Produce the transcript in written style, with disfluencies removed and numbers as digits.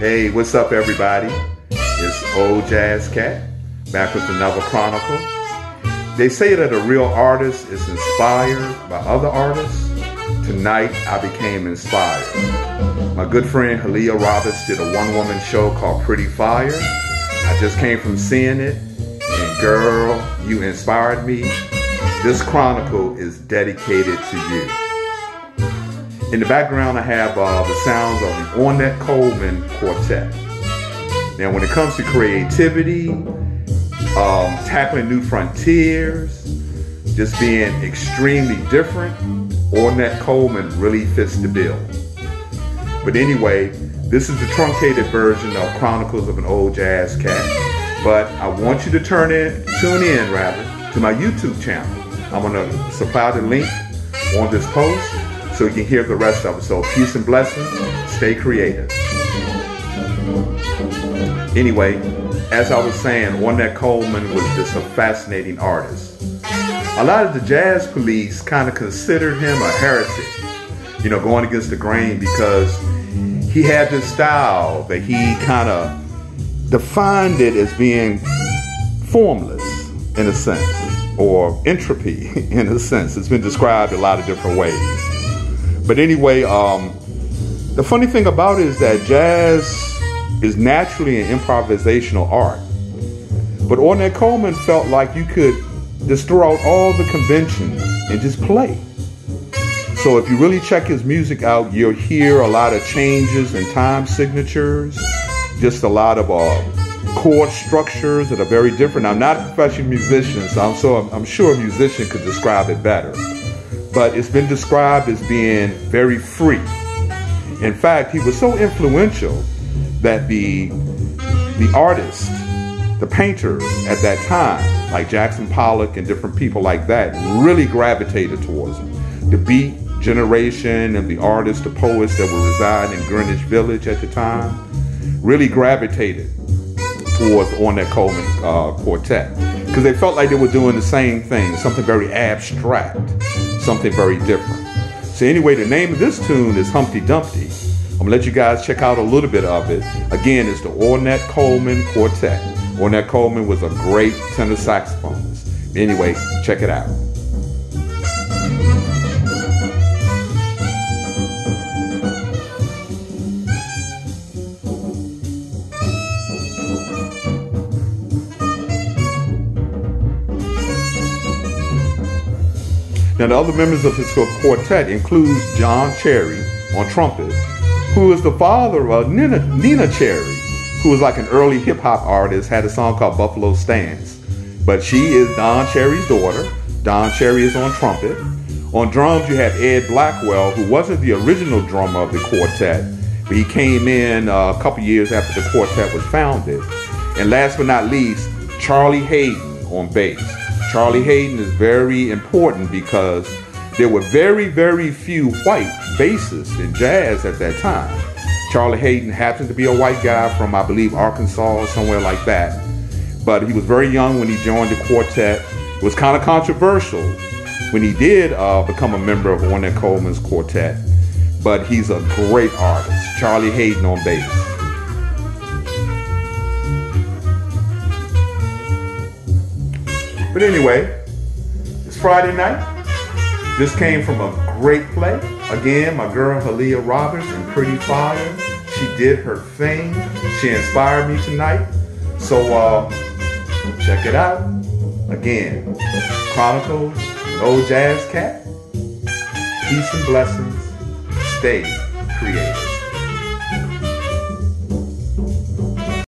Hey, what's up everybody? It's Old Jazz Cat, back with another Chronicle. They say that a real artist is inspired by other artists. Tonight, I became inspired. My good friend Halia Roberts did a one-woman show called Pretty Fire. I just came from seeing it, and girl, you inspired me. This Chronicle is dedicated to you. In the background, I have the sounds of the Ornette Coleman Quartet. Now, when it comes to creativity, tackling new frontiers, just being extremely different, Ornette Coleman really fits the bill. But anyway, this is the truncated version of Chronicles of an Old Jazz Cat. But I want you to tune in to my YouTube channel. I'm going to supply the link on this post so you can hear the rest of it. So peace and blessings. Stay creative. Anyway, as I was saying, Ornette Coleman was just a fascinating artist. A lot of the jazz police kind of considered him a heretic, going against the grain, because he had this style that he kind of defined it as being formless in a sense, or entropy in a sense. It's been described a lot of different ways. But anyway, the funny thing about it is that jazz is naturally an improvisational art. But Ornette Coleman felt like you could just throw out all the conventions and just play. So if you really check his music out, you'll hear a lot of changes in time signatures, just a lot of chord structures that are very different. I'm not a professional musician, so I'm sure a musician could describe it better. But it's been described as being very free. In fact, he was so influential that the artists, the painters at that time, like Jackson Pollock and different people like that, really gravitated towards him. The Beat generation and the artists, the poets that were residing in Greenwich Village at the time, really gravitated towards the Ornette Coleman Quartet, because they felt like they were doing the same thing, something very abstract, something very different. So anyway, the name of this tune is Humpty Dumpty. I'm gonna let you guys check out a little bit of it. Again, it's the Ornette Coleman Quartet. Ornette Coleman was a great tenor saxophonist. Anyway, check it out. Now, the other members of his quartet includes John Cherry on trumpet, who is the father of Nina Cherry, who was like an early hip-hop artist, had a song called Buffalo Stance. But she is Don Cherry's daughter. Don Cherry is on trumpet. On drums, you have Ed Blackwell, who wasn't the original drummer of the quartet, but he came in a couple years after the quartet was founded. And last but not least, Charlie Hayden on bass. Charlie Hayden is very important because there were very, very few white bassists in jazz at that time. Charlie Hayden happened to be a white guy from, I believe, Arkansas or somewhere like that. But he was very young when he joined the quartet. It was kind of controversial when he did become a member of Ornette Coleman's quartet. But he's a great artist. Charlie Hayden on bass. But anyway, it's Friday night. This came from a great play. Again, my girl Halia Roberts in Pretty Fire. She did her thing. She inspired me tonight. So check it out. Again, Chronicles, an Old Jazz Cat. Peace and blessings. Stay creative.